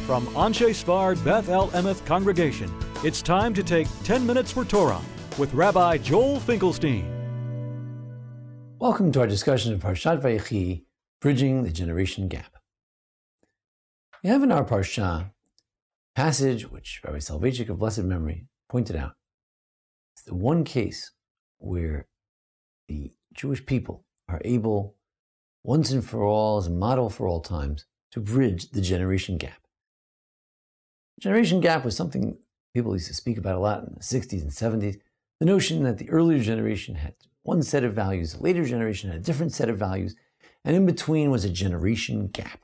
From Anshe Sfard Beth El Emeth Congregation, it's time to take 10 minutes for Torah with Rabbi Joel Finkelstein. Welcome to our discussion of Parshat Vayechi, Bridging the Generation Gap. We have in our Parsha passage which Rabbi Soloveitchik of blessed memory pointed out. It's the one case where the Jewish people are able, once and for all, as a model for all times, to bridge the generation gap. Generation gap was something people used to speak about a lot in the 60s and 70s. The notion that the earlier generation had one set of values, the later generation had a different set of values, and in between was a generation gap.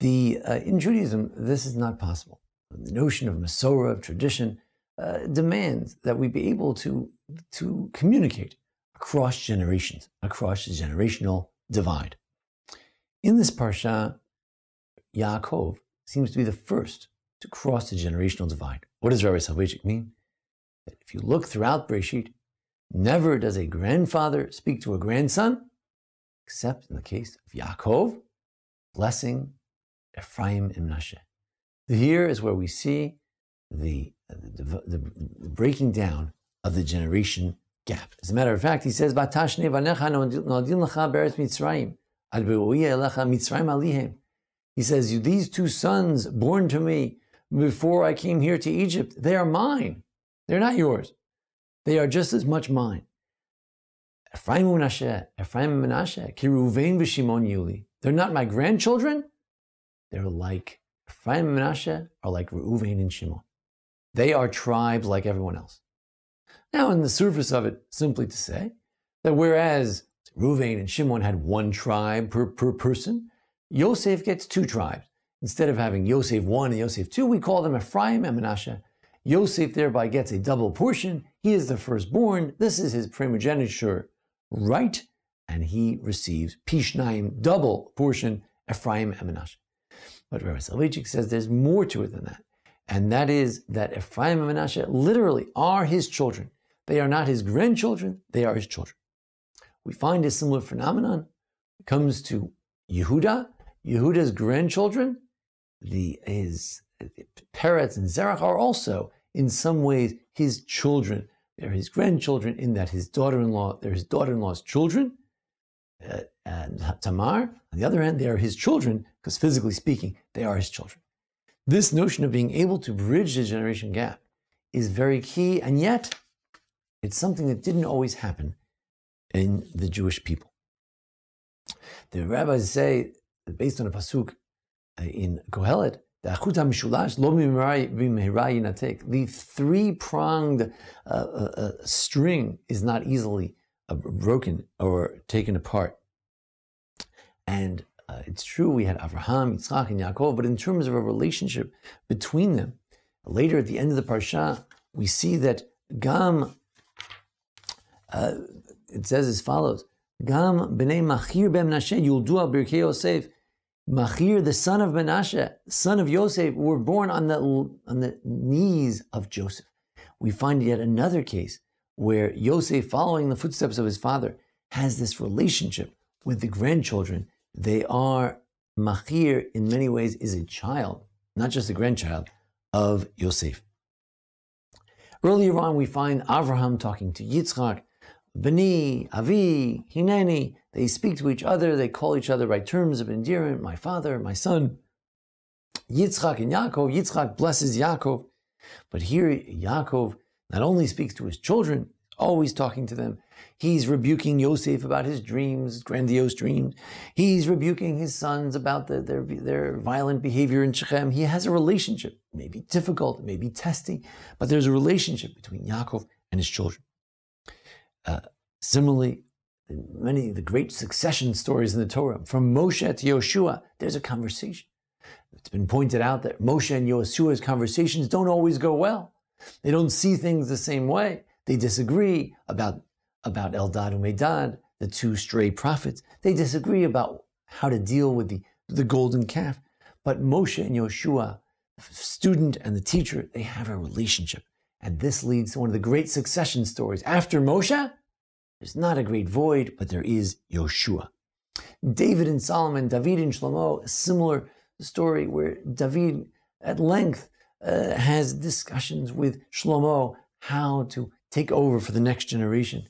In Judaism, this is not possible. The notion of Masorah, of tradition, demands that we be able to communicate across generations, across the generational divide. In this parsha, Yaakov seems to be the first to cross the generational divide. What does Rabbi Soloveitchik mean? That if you look throughout Bereshit, never does a grandfather speak to a grandson, except in the case of Yaakov, blessing Ephraim and Menashe. Here is where we see the breaking down of the generation gap. As a matter of fact, he says, "Vatashne vanecha nodin lecha beretz Mitzrayim, ad be'oiyeh elecha Mitzrayim alihem." He says, "These two sons born to me before I came here to Egypt, they are mine. They're not yours. They are just as much mine. Ephraim and Menashe, ki Ruvain v'Shimon Yuli. They're not my grandchildren. They're like Ephraim and Menashe are like Reuven and Shimon. They are tribes like everyone else." Now, on the surface of it, simply to say that whereas Reuven and Shimon had one tribe per person, Yosef gets two tribes. Instead of having Yosef 1 and Yosef 2, we call them Ephraim and Menashe. Yosef thereby gets a double portion. He is the firstborn. This is his primogeniture right, and he receives Pishnaim, double portion, Ephraim and Menashe. But Rabbi Soloveitchik says there's more to it than that. And that is that Ephraim and Menashe literally are his children. They are not his grandchildren, they are his children. We find a similar phenomenon. It comes to Yehuda. Yehuda's grandchildren, his Peretz and Zerach, are also in some ways his children. They're his grandchildren in that they're his daughter-in-law's children. And Tamar, on the other hand, they are his children, because physically speaking, they are his children. This notion of being able to bridge the generation gap is very key, and yet it's something that didn't always happen in the Jewish people. The rabbis say, based on a pasuk in Kohelet, the three-pronged string is not easily broken or taken apart. And it's true, we had Avraham, Yitzchak, and Yaakov, but in terms of a relationship between them, later at the end of the parsha, we see that Gam, it says as follows, Gam b'nei Machir ben Menashe yuldu al birkei Yosef. Machir, the son of Menashe, son of Yosef, were born on the knees of Joseph. We find yet another case where Yosef, following the footsteps of his father, has this relationship with the grandchildren. They are, Machir in many ways is a child, not just a grandchild, of Yosef. Earlier on we find Avraham talking to Yitzchak, Bani, Avi, Hineni. They speak to each other, they call each other by terms of endearment, my father, my son. Yitzchak and Yaakov, Yitzchak blesses Yaakov. But here Yaakov not only speaks to his children, always talking to them, he's rebuking Yosef about his dreams, grandiose dreams. He's rebuking his sons about their violent behavior in Shechem. He has a relationship, it may be difficult, it may be testy, but there's a relationship between Yaakov and his children. Similarly, in many of the great succession stories in the Torah, from Moshe to Yoshua, there's a conversation. It's been pointed out that Moshe and Yoshua's conversations don't always go well. They don't see things the same way. They disagree about Eldad and Medad, the two stray prophets. They disagree about how to deal with the golden calf. But Moshe and Yoshua, the student and the teacher, they have a relationship. And this leads to one of the great succession stories. After Moshe, there's not a great void, but there is Yoshua. David and Solomon, David and Shlomo, a similar the story where David at length has discussions with Shlomo how to take over for the next generation.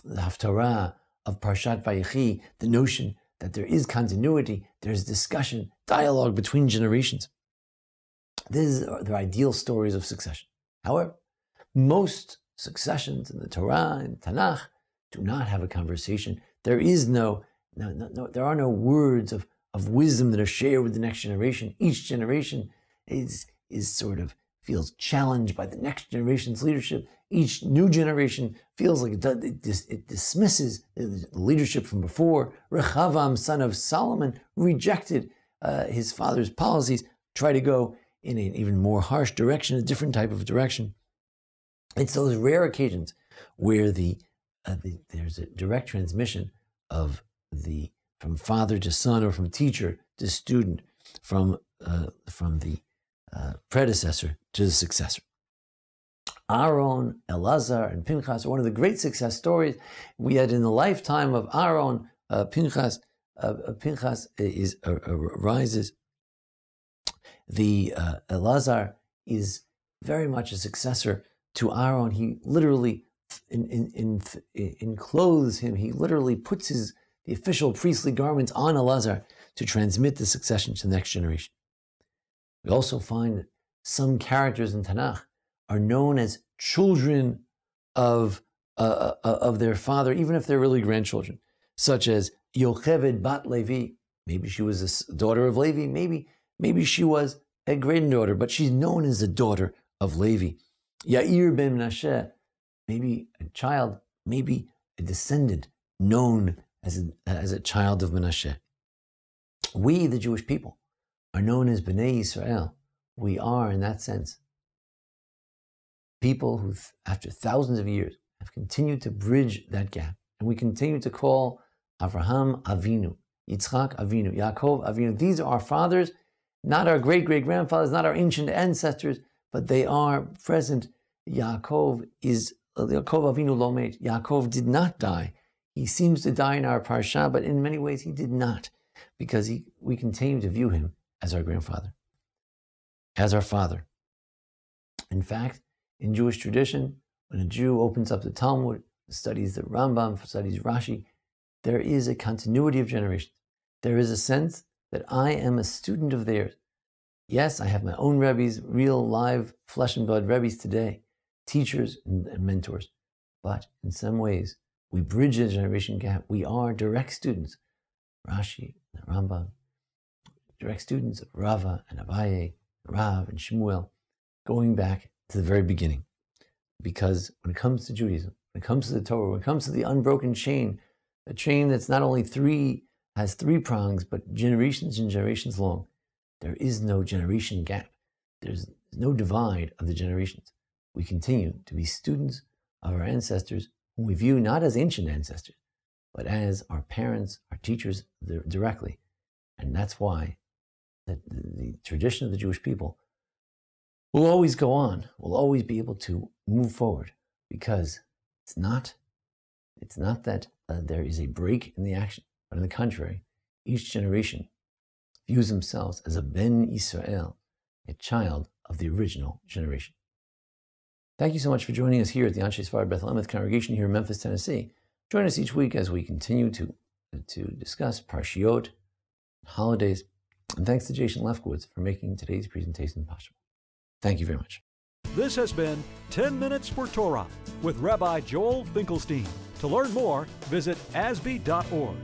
The Haftarah of Parshat Vayechi, the notion that there is continuity, there's discussion, dialogue between generations. These are the ideal stories of succession. However, most successions in the Torah and Tanakh do not have a conversation. There is there are no words of wisdom that are shared with the next generation. Each generation is sort of feels challenged by the next generation's leadership. Each new generation feels like it dismisses the leadership from before. Rechavam, son of Solomon, rejected his father's policies, tried to go in an even more harsh direction, a different type of direction. It's those rare occasions where there's a direct transmission from father to son, or from teacher to student, from the predecessor to the successor. Aaron, Elazar, and Pinchas are one of the great success stories. We had in the lifetime of Aaron, Pinchas arises. The Elazar is very much a successor to Aaron. He literally enclothes him. He literally puts the official priestly garments on Elazar to transmit the succession to the next generation. We also find that some characters in Tanakh are known as children of their father, even if they're really grandchildren, such as Yocheved bat Levi. Maybe she was a daughter of Levi. Maybe she was a granddaughter, but she's known as the daughter of Levi. Yair ben Menashe, maybe a child, maybe a descendant known as a child of Menashe. We, the Jewish people, are known as Bnei Yisrael. We are, in that sense, people who, after thousands of years, have continued to bridge that gap. And we continue to call Avraham Avinu, Yitzchak Avinu, Yaakov Avinu. These are our fathers, not our great-great-grandfathers, not our ancient ancestors, but they are present. Yaakov Avinu lo met. Yaakov did not die. He seems to die in our parsha, but in many ways he did not, because we continue to view him as our grandfather, as our father. In fact, in Jewish tradition, when a Jew opens up the Talmud, studies the Rambam, studies Rashi, there is a continuity of generations. There is a sense that I am a student of theirs. Yes, I have my own Rebbes, real, live, flesh and blood Rebbes today, teachers and mentors. But in some ways, we bridge the generation gap. We are direct students. Rashi, and Rambam, direct students of Rava and Abaye, Rav and Shmuel, going back to the very beginning. Because when it comes to Judaism, when it comes to the Torah, when it comes to the unbroken chain, a chain that's not only has three prongs, but generations and generations long, there is no generation gap. There's no divide of the generations. We continue to be students of our ancestors, whom we view not as ancient ancestors, but as our parents, our teachers directly. And that's why the tradition of the Jewish people will always go on, will always be able to move forward, because it's not that there is a break in the action, but on the contrary, each generation views themselves as a Ben Israel, a child of the original generation. Thank you so much for joining us here at the Anshe Sfard Beth El Emeth congregation here in Memphis, Tennessee. Join us each week as we continue to discuss Parshiot, holidays, and thanks to Jason Lefkowitz for making today's presentation possible. Thank you very much. This has been 10 Minutes for Torah with Rabbi Joel Finkelstein. To learn more, visit asb.org.